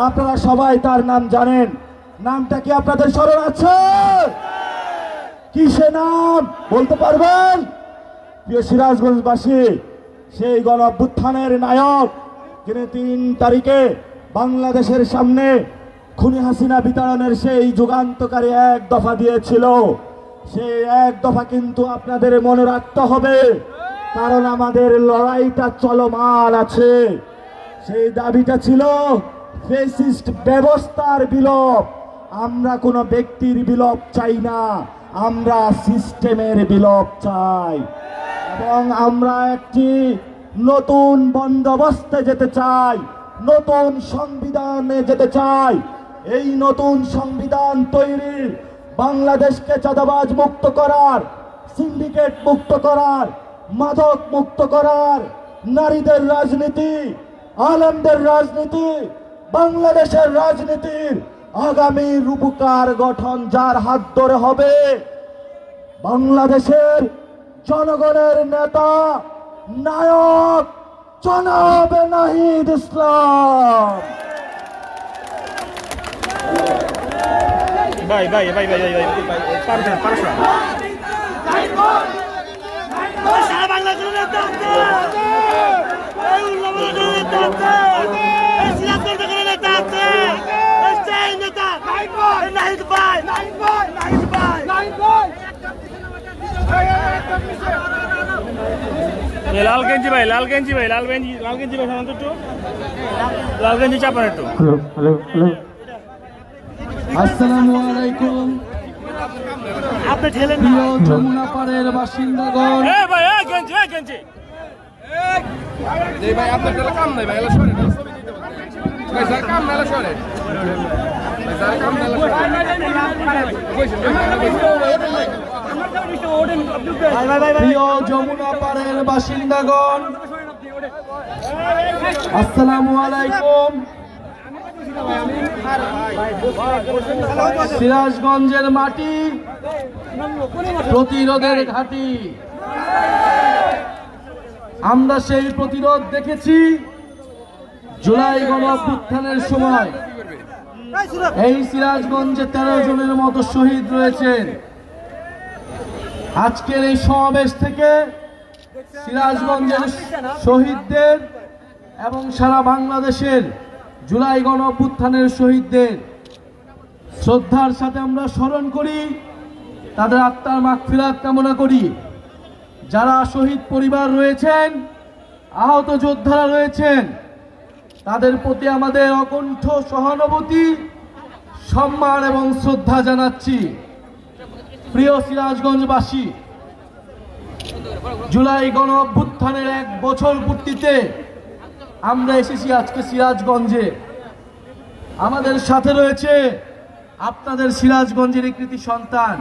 আপনারা সবাই তার নাম জানেন। নামটা কি আপনাদের স্মরণ আছে? কিসে নাম বলতে পারবেন? প্রিয় সিরাজগঞ্জবাসী, সেই গণ অভ্যুত্থানের নায়ক যিনি 3 তারিখে বাংলাদেশের সামনে খুনি হাসিনা বিতাড়নের সেই যুগান্তকারী এক দফা দিয়েছিল, সেই এক দফা কিন্তু আপনাদের মনে রাখতে হবে, কারণ আমাদের লড়াইটা চলমান আছে। সেই দাবিটা ছিল ফ্যাসিস্ট ব্যবস্থার বিলোপ। আমরা কোনো ব্যক্তির বিলোপ চাই না, আমরা সিস্টেমের বিলোপ চাই এবং আমরা একটি নতুন বন্দোবস্তে যেতে চাই, নতুন সংবিধানে যেতে চাই। এই নতুন সংবিধান তৈরি বাংলাদেশকে চাঁদাবাজ মুক্ত করার, সিন্ডিকেট মুক্ত করার, মাদক মুক্ত করার, নারীদের রাজনীতি, আলেমদের রাজনীতি, বাংলাদেশের রাজনীতির আগামী রূপকার গঠন যার হাত ধরে হবে, বাংলাদেশের জনগণের নেতা নায়ক জনাব নাহিদ ইসলাম। ভাই ভাই ভাই ভাই ভাই পারছেন সারা বাংলাদেশের নেতা আছে, এই উল্লাবাদের নেতা আছে, এই সিরাজগঞ্জের নেতা আছে, এই সেই নেতা নাহিদ ভাই, নাহিদ ভাই, নাহিদ ভাই, নাহিদ ভাই। লাল গেঞ্জি ভাই, লাল গেঞ্জি ভাই, লাল গেঞ্জি, লাল গেঞ্জি ভাই সামনে একটু, লাল গেঞ্জি চাপান একটু। হ্যালো হ্যালো হ্যালো, আসসালামু আলাইকুম। আপনি ঠেলেন না। প্রিয় যমুনা পাড়ের বাসিন্দাগণ, এ ভাই এ গেঞ্জি, এ গেঞ্জি এই ভাই আপনার গেলে কাম নাই ভাই, এলা সরে ভাই, যার কাম নাই এলা সরে ভাই, যার কাম নাই এলা সরে প্রিয় যমুনা পাড়ের বাসিন্দাগণ, আসসালামু আলাইকুম। সিরাজগঞ্জের মাটি প্রতিরোধের ঘাঁটি। আমরা সেই প্রতিরোধ দেখেছি জুলাই গণ অভ্যুত্থানের সময়। এই সিরাজগঞ্জে 13 জনের মতো শহীদ রয়েছেন। আজকের এই সমাবেশ থেকে সিরাজগঞ্জের শহীদদের এবং সারা বাংলাদেশের জুলাই গণ অভ্যুত্থানের শহীদদের শ্রদ্ধার সাথে আমরা স্মরণ করি, তাদের আত্মার মাগফিরাত কামনা করি। যারা শহীদ পরিবার রয়েছেন, আহত যোদ্ধারা রয়েছেন, তাদের প্রতি আমাদের অকুণ্ঠ সহানুভূতি, সম্মান এবং শ্রদ্ধা জানাচ্ছি। প্রিয় সিরাজগঞ্জবাসী, জুলাই গণ অভ্যুত্থানের 1 বছর পূর্তিতে আমরা এসেছি আজকে সিরাজগঞ্জে। আমাদের সাথে রয়েছে আপনাদের সিরাজগঞ্জের কৃতি সন্তান,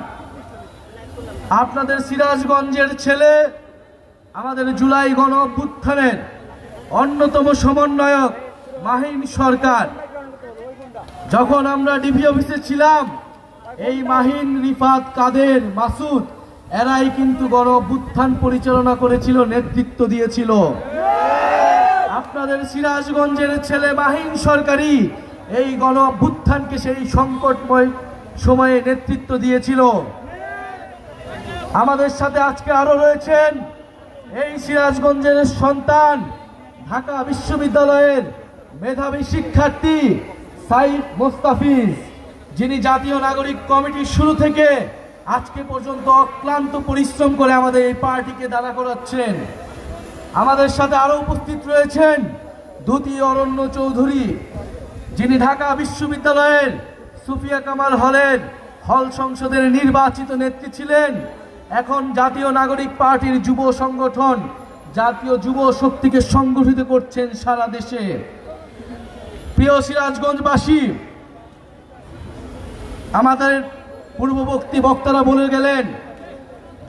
আপনাদের সিরাজগঞ্জের ছেলে, আমাদের জুলাই গণ অভ্যুত্থানের অন্যতম সমন্বয়ক মাহিন সরকার। যখন আমরা ডিবি অফিসে ছিলাম, এই মাহিন, রিফাত, কাদের, মাসুদ এরাই কিন্তু গণ অভ্যুত্থান পরিচালনা করেছিল, নেতৃত্ব দিয়েছিল। আপনাদের সিরাজগঞ্জের ছেলে মাহিন সরকারই এই গণ অভ্যুত্থানকে সেই সংকটময় সময়ে নেতৃত্ব দিয়েছিল। আমাদের সাথে আজকে আরো রয়েছেন এই সিরাজগঞ্জের সন্তান, ঢাকা বিশ্ববিদ্যালয়ের মেধাবী শিক্ষার্থী সাইফ মোস্তাফিজ, যিনি জাতীয় নাগরিক কমিটির শুরু থেকে আজকে পর্যন্ত অক্লান্ত পরিশ্রম করে আমাদের এই পার্টিকে দাঁড়া করাচ্ছেন। আমাদের সাথে আরো উপস্থিত রয়েছেন দুতি অরণ্য চৌধুরী, যিনি ঢাকা বিশ্ববিদ্যালয়ের সুফিয়া কামাল হলের হল সংসদের নির্বাচিত নেত্রী ছিলেন, এখন জাতীয় নাগরিক পার্টির যুব সংগঠন জাতীয় যুব শক্তিকে সংগঠিত করছেন সারা দেশে। প্রিয় সিরাজগঞ্জবাসী, আমাদের পূর্ববর্তী বক্তারা বলে গেলেন,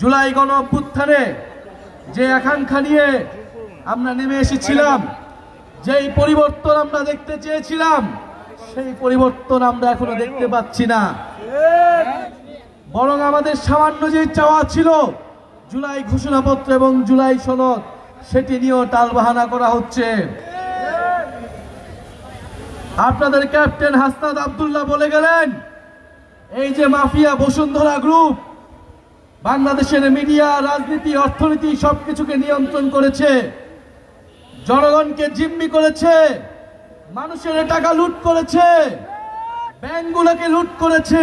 জুলাই গণ অভ্যুত্থানে যে আকাঙ্ক্ষা নিয়ে আমরা নেমে এসেছিলাম, যেই পরিবর্তন আমরা দেখতে চেয়েছিলাম, সেই পরিবর্তন আমরা এখনো দেখতে পাচ্ছি না। বরং আমাদের সামান্য যে চাওয়া ছিল জুলাই ঘোষণাপত্র এবং জুলাই সনদ, সেটি নিয়েও টালবাহানা করা হচ্ছে। আপনাদের ক্যাপ্টেন হাসনাত আব্দুল্লাহ বলে গেলেন, এই যে মাফিয়া বসুন্ধরা গ্রুপ বাংলাদেশের মিডিয়া, রাজনীতি, অর্থনীতি সবকিছুকে নিয়ন্ত্রণ করেছে, জনগণকে জিম্মি করেছে, মানুষের টাকা লুট করেছে, ব্যাংকগুলোকে লুট করেছে।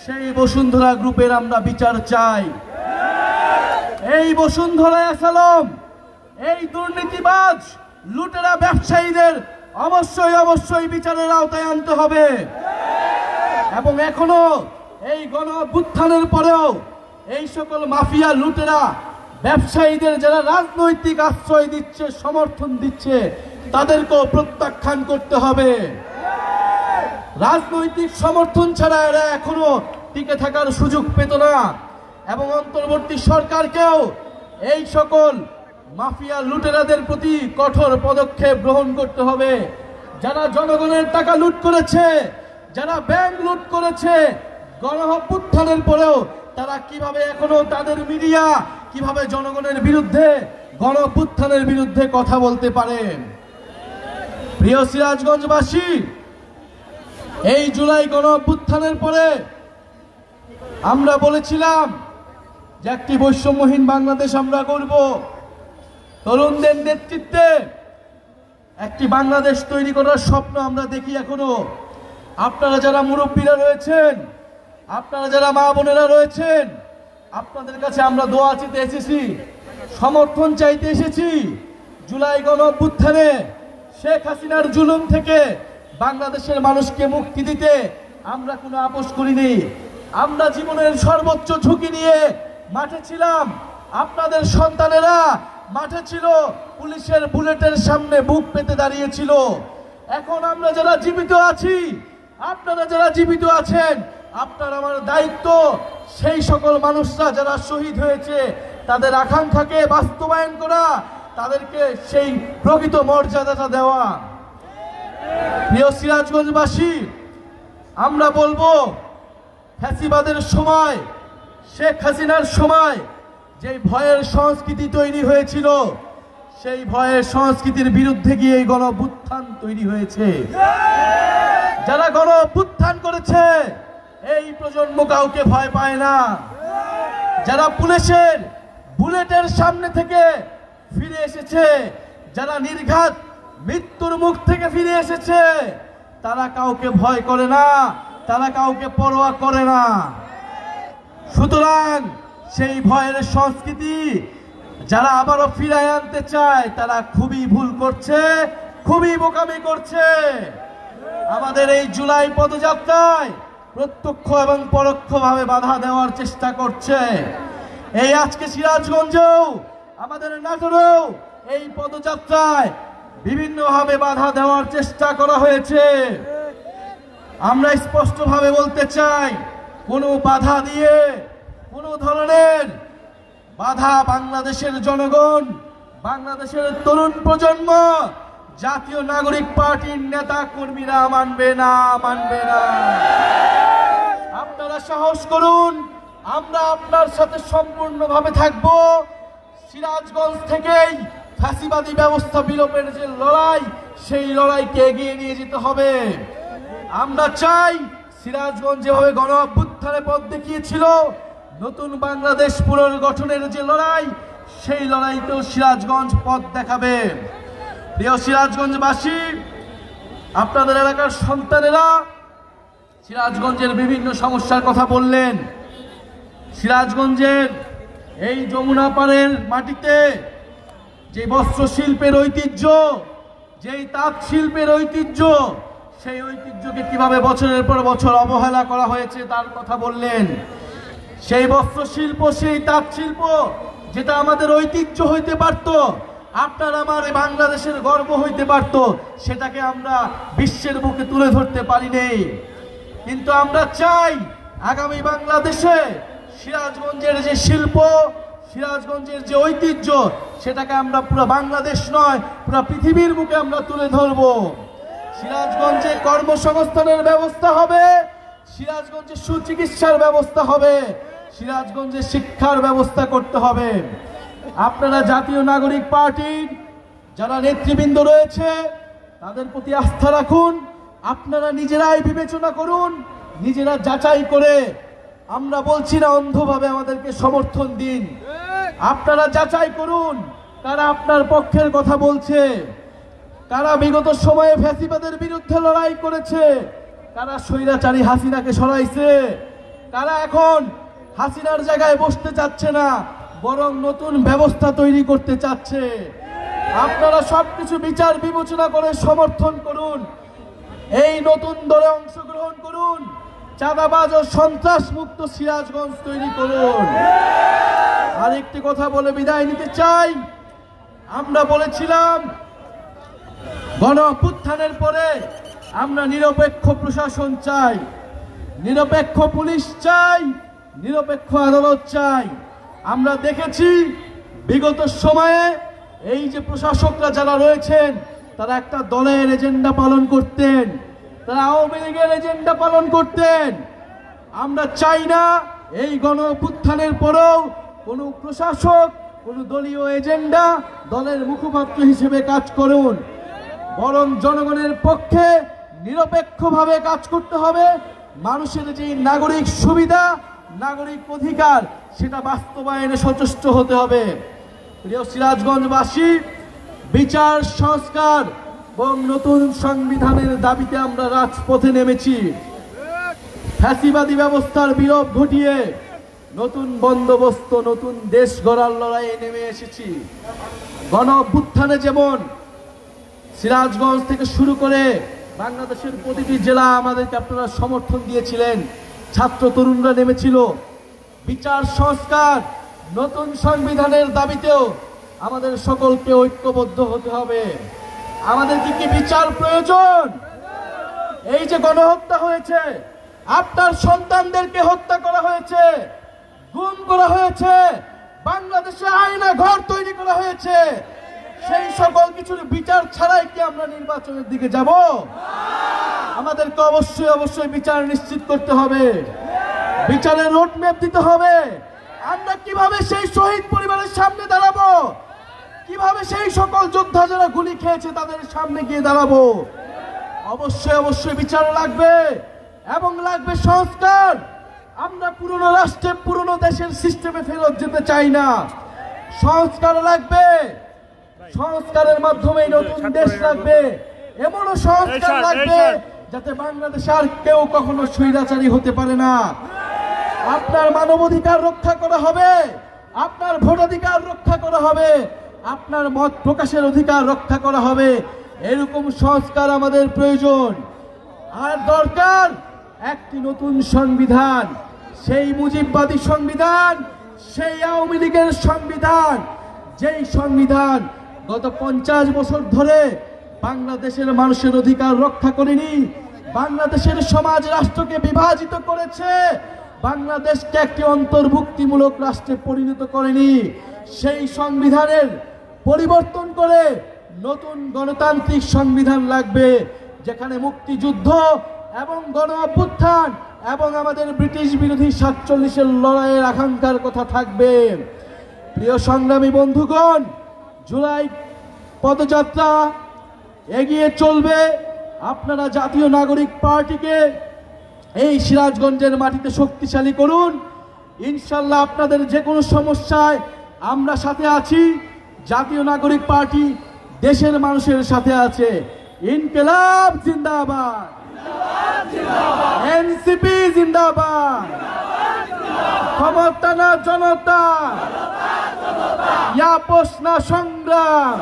সেই বসুন্ধরা গ্রুপের আমরা বিচার চাই। এই বসুন্ধরা আসালম, এই দুর্নীতিবাজ লুটেরা ব্যবসায়ীদের অবশ্যই অবশ্যই বিচারের আওতায় আনতে হবে। এবং এখনো এই গণ অভ্যুত্থানের পরেও এই সকল মাফিয়া লুটেরা ব্যবসায়ীদের যারা রাজনৈতিক আশ্রয় দিচ্ছে, সমর্থন দিচ্ছে, তাদেরকেও প্রত্যাখ্যান করতে হবে। রাজনৈতিক সমর্থন ছাড়া এরা এখনো টিকে থাকার সুযোগ পেত না। এবং অন্তর্বর্তী সরকারকেও এই সকল মাফিয়া লুটেরাদের প্রতি কঠোর পদক্ষেপ গ্রহণ করতে হবে। যারা জনগণের টাকা লুট করেছে, যারা ব্যাংক লুট করেছে, গণ অভ্যুত্থানের পরেও তারা কিভাবে এখনো তাদের মিডিয়া কিভাবে জনগণের বিরুদ্ধে, গণ অভ্যুত্থানের বিরুদ্ধে কথা বলতে পারে। প্রিয় সিরাজগঞ্জবাসী, এই জুলাই গণ অভ্যুত্থানের পরে আমরা বলেছিলাম যে একটি বৈষম্যহীন বাংলাদেশ আমরা করব। তরুণদের নেতৃত্বে একটি বাংলাদেশ তৈরি করার স্বপ্ন আমরা দেখি এখনো। আপনারা যারা মুরব্বীরা রয়েছেন, আপনারা যারা মা বোনেরা রয়েছেন, আপনাদের কাছে আমরা দোয়া চেতে এসেছি, সমর্থন চাইতে এসেছি। জুলাই গণ অভ্যুত্থানে শেখ হাসিনার জুলুম থেকে বাংলাদেশের মানুষকে মুক্তি দিতে আমরা কোনো আপোষ করিনি। আমরা জীবনের সর্বোচ্চ ঝুঁকি নিয়ে মাঠে ছিলাম। আপনাদের সন্তানেরা মাঠে ছিল, পুলিশের বুলেটের সামনে বুক পেতে দাঁড়িয়েছিল। এখন আমরা যারা জীবিত আছি, আপনারা যারা জীবিত আছেন, আপনার আমার দায়িত্ব সেই সকল মানুষরা যারা শহীদ হয়েছে তাদের আকাঙ্ক্ষাকে বাস্তবায়ন করা, তাদেরকে সেই প্রকৃত মর্যাদাটা দেওয়া। প্রিয় সিরাজগঞ্জবাসী, আমরা বলবো, ফ্যাসিবাদের সময়, শেখ হাসিনার সময় যে ভয়ের সংস্কৃতি তৈরি হয়েছিল, সেই ভয়ের সংস্কৃতির বিরুদ্ধে গিয়ে এই গণ অভ্যুত্থান তৈরি হয়েছে। যারা গণ অভ্যুত্থান করেছে এই প্রজন্ম কাউকে ভয় পায় না। যারা পুলিশের বুলেটের সামনে থেকে ফিরে এসেছে, যারা নির্ঘাত মৃত্যুর মুখ থেকে ফিরে এসেছে, তারা কাউকে ভয় করে না, তারা কাউকে পরোয়া করে না। সুতরাং সেই ভয়ের সংস্কৃতি যারা আবারও ফিরিয়ে আনতে চায় তারা খুবই ভুল করছে, খুবই বোকামি করছে। আমাদের এই জুলাই পদযাত্রায় প্রত্যক্ষ এবং পরোক্ষভাবে বাধা দেওয়ার চেষ্টা করছে। এই আজকে সিরাজগঞ্জেও, আমাদের নাটোরেও এই পদযাত্রায় বিভিন্নভাবে বাধা দেওয়ার চেষ্টা করা হয়েছে। আমরা স্পষ্টভাবে বলতে চাই, কোনো বাধা দিয়ে, কোনো ধরনের বাধা বাংলাদেশের জনগণ, বাংলাদেশের তরুণ প্রজন্ম, জাতীয় নাগরিক পার্টির নেতা কর্মীরা মানবে না, মানবে না। আপনারা সাহস করুন, আমরা আপনার সাথে সম্পূর্ণভাবে থাকব। সিরাজগঞ্জ থেকেই ফ্যাসিবাদী ব্যবস্থা বিলোপের যে লড়াই, সেই লড়াইকে এগিয়ে নিয়ে যেতে হবে। আমরা চাই সিরাজগঞ্জ যেভাবে গণ অভ্যুত্থানে পথ দেখিয়েছিল, নতুন বাংলাদেশ পুনর্গঠনের যে লড়াই, সেই লড়াইতেও সিরাজগঞ্জ পথ দেখাবে। প্রিয় সিরাজগঞ্জবাসী, আপনাদের এলাকার সন্তানেরা সিরাজগঞ্জের বিভিন্ন সমস্যার কথা বললেন। সিরাজগঞ্জের এই যমুনা পাড়ের মাটিতে যে বস্ত্র শিল্পের ঐতিহ্য, যেই তাঁত শিল্পের ঐতিহ্য, সেই ঐতিহ্যকে কিভাবে বছরের পর বছর অবহেলা করা হয়েছে তার কথা বললেন। সেই বস্ত্র শিল্প, সেই তাঁত শিল্প যেটা আমাদের ঐতিহ্য হইতে পারত, আপনার আমার বাংলাদেশের গর্ব হইতে পারত, সেটাকে আমরা বিশ্বের বুকে তুলে ধরতে পারি নাই। কিন্তু আমরা চাই আগামী বাংলাদেশে সিরাজগঞ্জের যে শিল্প, সিরাজগঞ্জের যে ঐতিহ্য, সেটাকে আমরা পুরো বাংলাদেশ নয়, পুরো পৃথিবীর বুকে আমরা তুলে ধরব। সিরাজগঞ্জে কর্মসংস্থানের ব্যবস্থা হবে, সিরাজগঞ্জে সুচিকিৎসার ব্যবস্থা হবে, সিরাজগঞ্জে শিক্ষার ব্যবস্থা করতে হবে। আপনারা জাতীয় নাগরিক পার্টির যারা নেতৃবৃন্দ রয়েছে, তাদের প্রতি আস্থা রাখুন। আপনারা নিজেরাই বিবেচনা করুন, নিজেরা যাচাই করে। আমরা বলছি না অন্ধভাবে আমাদেরকে সমর্থন দিন, আপনারা যাচাই করুন কারা আপনার পক্ষের কথা বলছে, কারা বিগত সময়ে ফ্যাসিবাদের বিরুদ্ধে লড়াই করেছে, কারা স্বৈরাচারী হাসিনাকে সরাইছে, কারা এখন হাসিনার জায়গায় বসতে চাচ্ছে না, বরং নতুন ব্যবস্থা তৈরি করতে চাচ্ছে। আপনারা সবকিছু বিচার বিবেচনা করে সমর্থন করুন, এই নতুন দলে অংশগ্রহণ করুন, চাঁদাবাজ ও সন্ত্রাস মুক্ত সিরাজগঞ্জ তৈরি করুন। আরেকটি কথা বলে বিদায় নিতে চাই। আমরা বলেছিলাম গণ অভ্যুত্থানের পরে আমরা নিরপেক্ষ প্রশাসন চাই, নিরপেক্ষ পুলিশ চাই, নিরপেক্ষ আদালত চাই। আমরা দেখেছি বিগত সময়ে এই যে প্রশাসকরা যারা রয়েছেন তারা একটা দলের এজেন্ডা পালন করতেন, তারা আওয়ামী লীগের এজেন্ডা পালন করতেন। আমরা চাই না এই গণ অভ্যুত্থানের পরেও কোনো প্রশাসক কোনো দলীয় এজেন্ডা দলের মুখপাত্র হিসেবে কাজ করুন, বরং জনগণের পক্ষে নিরপেক্ষভাবে কাজ করতে হবে। মানুষের যে নাগরিক সুবিধা, নাগরিক অধিকার, সেটা বাস্তবায়নে সচেষ্ট হতে হবে। প্রিয় সিরাজগঞ্জবাসী, বিচার সংস্কার এবং নতুন সংবিধানের দাবিতে আমরা রাজপথে নেমেছি। ফ্যাসিবাদী ব্যবস্থার বিলোপ ঘটিয়ে নতুন বন্দোবস্ত, নতুন দেশ গড়ার লড়াইয়ে নেমে এসেছি। গণ অভ্যুত্থানে যেমন সিরাজগঞ্জ থেকে শুরু করে বাংলাদেশের প্রতিটি জেলা আমাদেরকে আপনারা সমর্থন দিয়েছিলেন, ছাত্র তরুণরা নেমেছিল। বিচার সংস্কার, নতুন সংবিধানের দাবিতেও আমাদের সকলকে ঐক্যবদ্ধ হতে হবে। আমাদের কি বিচার প্রয়োজন? এই যে গণহত্যা হয়েছে, আপনার সন্তানদেরকে হত্যা করা হয়েছে, গুম করা হয়েছে, বাংলাদেশে আয়না ঘর তৈরি করা হয়েছে, সেই সকল কিছুর বিচার ছাড়াই কি আমরা নির্বাচনের দিকে যাব? আমাদেরকে অবশ্যই বিচার নিশ্চিত করতে হবে, বিচারের রোডম্যাপ দিতে হবে। আমরা কিভাবে সেই শহীদ পরিবারের সামনে দাঁড়াবো, কিভাবে সেই সকল যোদ্ধা যারা গুলি খেয়েছে তাদের সামনে গিয়ে দাঁড়াবো? অবশ্যই বিচার লাগবে এবং লাগবে সংস্কার। আমরা পুরনো রাষ্ট্রে, পুরনো দেশের সিস্টেমে ফেরত যেতে চাই না। সংস্কার লাগবে, সংস্কারের মাধ্যমে নতুন দেশ লাগবে। এমনও সংস্কার লাগবে যাতে বাংলাদেশে আর কেউ কখনো স্বৈরাচারী হতে পারে না। আপনার মানবাধিকার রক্ষা করা হবে, আপনার ভোটাধিকার রক্ষা করা হবে, আপনার মত প্রকাশের অধিকার রক্ষা করা হবে। এরকম সংস্কার আমাদের প্রয়োজন। আর দরকার একটি নতুন সংবিধান, সেই মুজিববাদী সংবিধান, সেই আওয়ামী লীগের সংবিধান, যেই সংবিধান গত 50 বছর ধরে বাংলাদেশের মানুষের অধিকার রক্ষা করেনি, বাংলাদেশের সমাজ রাষ্ট্রকে বিভাজিত করেছে, বাংলাদেশকে একটি অন্তর্ভুক্তিমূলক রাষ্ট্রে পরিণত করেনি। সেই সংবিধানের পরিবর্তন করে নতুন গণতান্ত্রিক সংবিধান লাগবে, যেখানে মুক্তিযুদ্ধ এবং গণ অভ্যুত্থান এবং আমাদের ব্রিটিশ বিরোধী 47-এর লড়াইয়ের আকাঙ্ক্ষার কথা থাকবে। প্রিয় সংগ্রামী বন্ধুগণ, জুলাই পদযাত্রা এগিয়ে চলবে। আপনারা জাতীয় নাগরিক পার্টিকে এই সিরাজগঞ্জের মাটিতে শক্তিশালী করুন। ইনশাল্লাহ আপনাদের যে কোনো সমস্যায় আমরা সাথে আছি। জাতীয় নাগরিক পার্টি দেশের মানুষের সাথে আছে। ইনকিলাব জিন্দাবাদ, এনসিপি জিন্দাবাদ, ক্ষমতা না জনতা, আপোষ না সংগ্রাম।